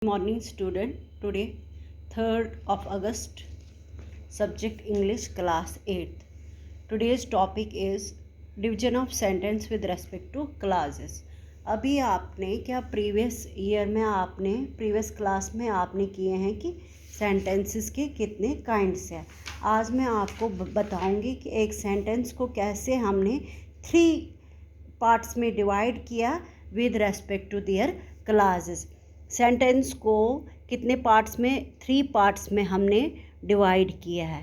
Morning student. Today 3rd of August, subject English, class 8th. Today's topic is division of sentence with respect to clauses. अभी आपने क्या previous class में आपने किए हैं कि सेंटेंसेस के कितने काइंड्स हैं. आज मैं आपको बताऊंगी कि एक सेंटेंस को कैसे हमने 3 पार्ट्स में डिवाइड किया with respect to their classes. Sentence को कितने पार्ट्स में, 3 पार्ट्स में हमने डिवाइड किया है.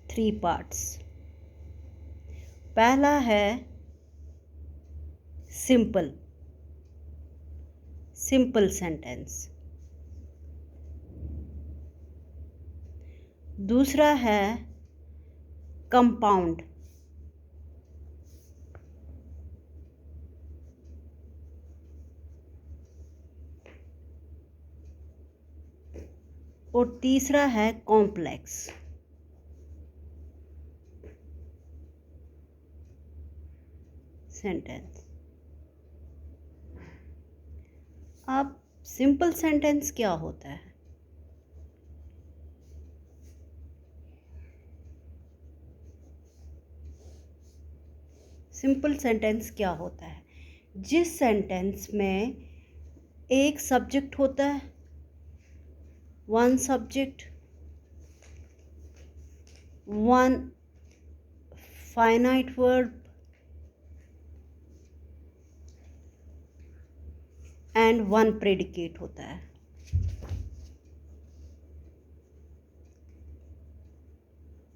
Three parts. पहला है सिंपल सेंटेंस. दूसरा है कंपाउंड. और तीसरा है कॉम्प्लेक्स. सेंटेंस. अब सिंपल सेंटेंस क्या होता है? सिंपल सेंटेंस क्या होता है? जिस सेंटेंस में एक सब्जेक्ट होता है, one subject, one finite verb and one predicate होता है.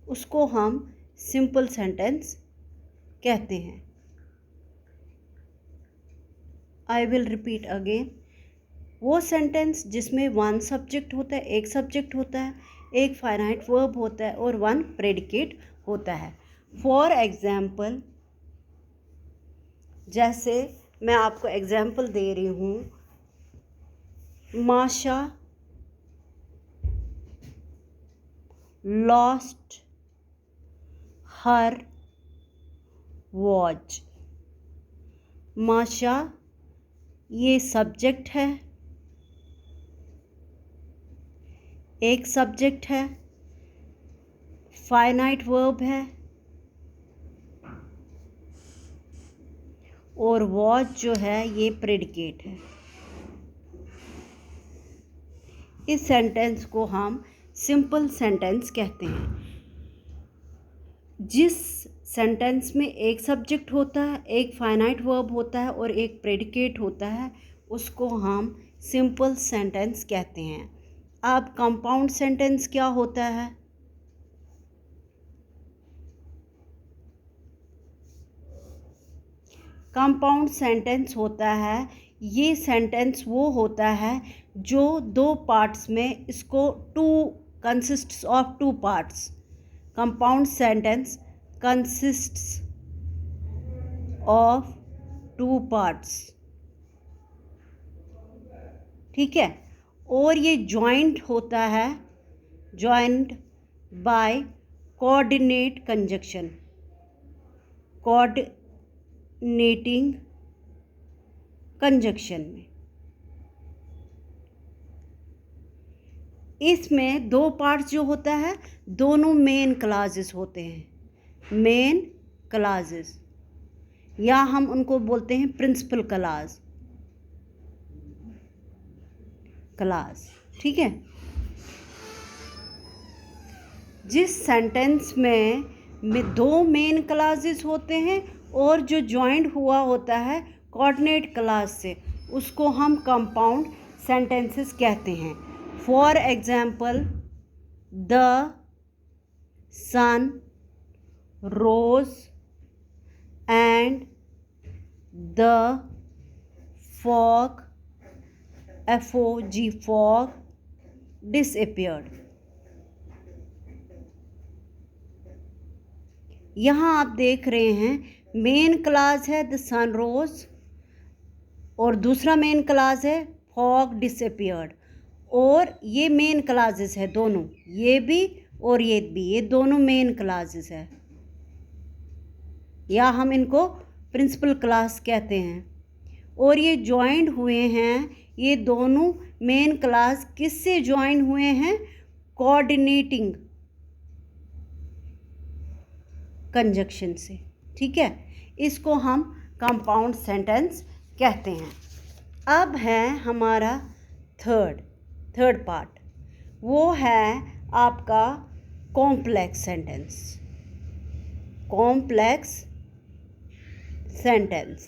उसको हम सिंपल सेंटेंस कहते हैं. I will repeat again. वो सेंटेंस जिसमें वन सब्जेक्ट होता है, एक सब्जेक्ट होता है, एक फाइनाइट वर्ब होता है और वन प्रेडिकेट होता है. फॉर एग्जाम्पल, जैसे मैं आपको एग्जाम्पल दे रही हूँ, माशा लॉस्ट हर वॉच. माशा ये सब्जेक्ट है, एक सब्जेक्ट है, फाइनाइट वर्ब है और वॉच जो है ये प्रेडिकेट है. इस सेंटेंस को हम सिंपल सेंटेंस कहते हैं. जिस सेंटेंस में एक सब्जेक्ट होता है, एक फाइनाइट वर्ब होता है और एक प्रेडिकेट होता है, उसको हम सिंपल सेंटेंस कहते हैं. अब कंपाउंड सेंटेंस क्या होता है? कंपाउंड सेंटेंस होता है, ये सेंटेंस वो होता है जो 2 पार्ट्स में, इसको consists of 2 parts. Compound sentence consists of 2 parts. ठीक है. और ये जॉइंट होता है, joint by coordinate conjunction, coordinating conjunction में. इसमें 2 पार्ट्स जो होता है, दोनों मेन क्लॉजेस होते हैं. मेन क्लॉजेस या हम उनको बोलते हैं प्रिंसिपल क्लॉज. ठीक है. जिस सेंटेंस में 2 मेन क्लॉजेस होते हैं और जो जॉइंट हुआ होता है कोऑर्डिनेट क्लॉज से, उसको हम कंपाउंड सेंटेंसेस कहते हैं. For example, the sun rose and the fog fog disappeared. यहाँ आप देख रहे हैं मेन क्लॉज है द सन रोज और दूसरा मेन क्लॉज है फॉग डिसअपियर्ड. और ये मेन क्लासेस है दोनों, ये भी और ये भी, ये दोनों मेन क्लासेस है, या हम इनको प्रिंसिपल क्लास कहते हैं। और ये ज्वाइंट हुए हैं, ये दोनों मेन क्लास किससे ज्वाइन हुए हैं? कोऑर्डिनेटिंग कंजक्शन से, ठीक है। इसको हम कंपाउंड सेंटेंस कहते हैं। अब है हमारा थर्ड पार्ट, वो है आपका complex sentence. Complex sentence,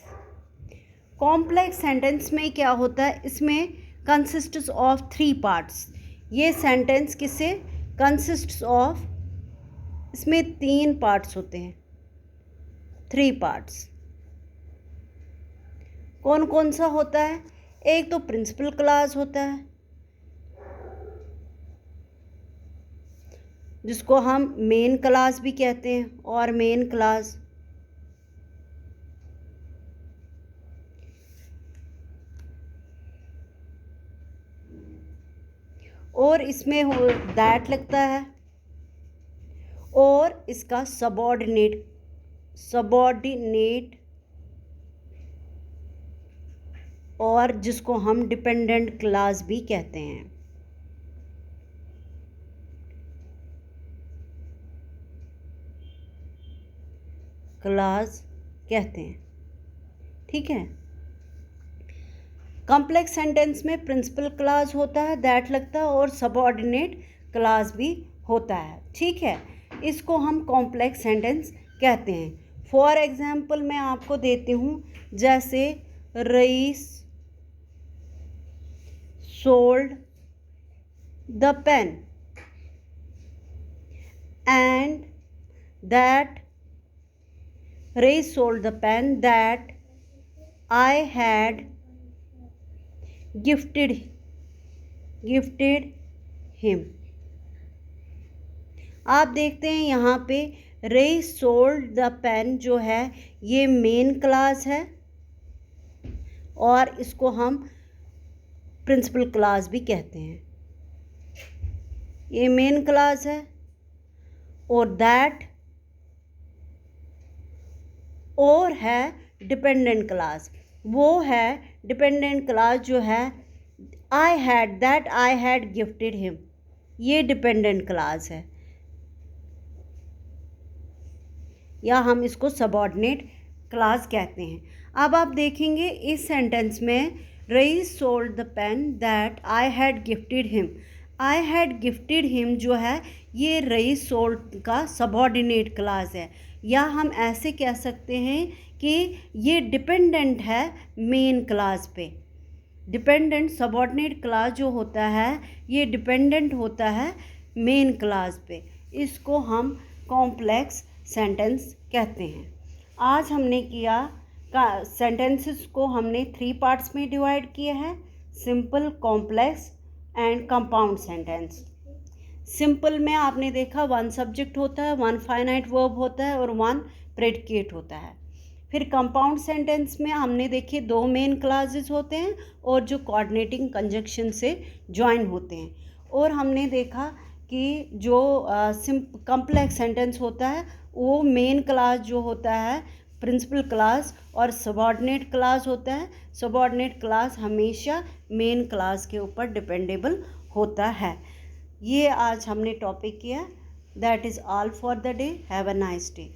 complex sentence में क्या होता है? इसमें कंसिस्ट्स ऑफ 3 पार्ट्स। ये सेंटेंस किससे कंसिस्ट्स ऑफ? इसमें 3 पार्ट्स होते हैं, 3 पार्ट्स। कौन कौन सा होता है? एक तो प्रिंसिपल क्लास होता है, जिसको हम मेन क्लास भी कहते हैं, और मेन क्लास। और इसमें दैट लगता है, और इसका सबऑर्डिनेट और जिसको हम डिपेंडेंट क्लास भी कहते हैं। क्लास कहते हैं, ठीक है। कॉम्प्लेक्स सेंटेंस में प्रिंसिपल क्लास होता है, दैट लगता है, और सबऑर्डिनेट क्लास भी होता है, ठीक है। इसको हम कॉम्प्लेक्स सेंटेंस कहते हैं। फॉर एग्जाम्पल मैं आपको देती हूँ, जैसे rice sold the pen and that Raish sold the pen that I had gifted him। आप देखते हैं यहाँ पे Raish sold the pen जो है ये मेन क्लास है, और इसको हम प्रिंसिपल क्लास भी कहते हैं। ये मेन क्लास है, और दैट और है डिपेंडेंट क्लास। वो है डिपेंडेंट क्लास जो है आई हैड गिफ्टेड हिम, ये डिपेंडेंट क्लास है, या हम इसको सबऑर्डिनेट क्लास कहते हैं। अब आप देखेंगे इस सेंटेंस में Rais sold the pen that I had gifted him. I had gifted him जो है ये रईस सोल्ड का सबऑर्डिनेट क्लास है, या हम ऐसे कह सकते हैं कि ये डिपेंडेंट है मेन क्लास पे। डिपेंडेंट सबऑर्डिनेट क्लास जो होता है ये डिपेंडेंट होता है मेन क्लास पे। इसको हम कॉम्प्लेक्स सेंटेंस कहते हैं। आज हमने किया सेंटेंसेस को हमने 3 पार्ट्स में डिवाइड किया है, simple, complex and compound sentence. Simple में आपने देखा 1 सब्जेक्ट होता है, 1 फाइनाइट वर्ब होता है और 1 प्रेडिकेट होता है। फिर कंपाउंड सेंटेंस में हमने देखे 2 मेन क्लासेस होते हैं और जो कोऑर्डिनेटिंग कंजक्शन से ज्वाइन होते हैं। और हमने देखा कि जो कॉम्प्लेक्स सेंटेंस होता है वो मेन क्लास जो होता है प्रिंसिपल क्लास और सबऑर्डिनेट क्लास होता है। सबऑर्डिनेट क्लास हमेशा मेन क्लास के ऊपर डिपेंडेबल होता है। ये आज हमने टॉपिक किया। That is all for the day. Have a nice day.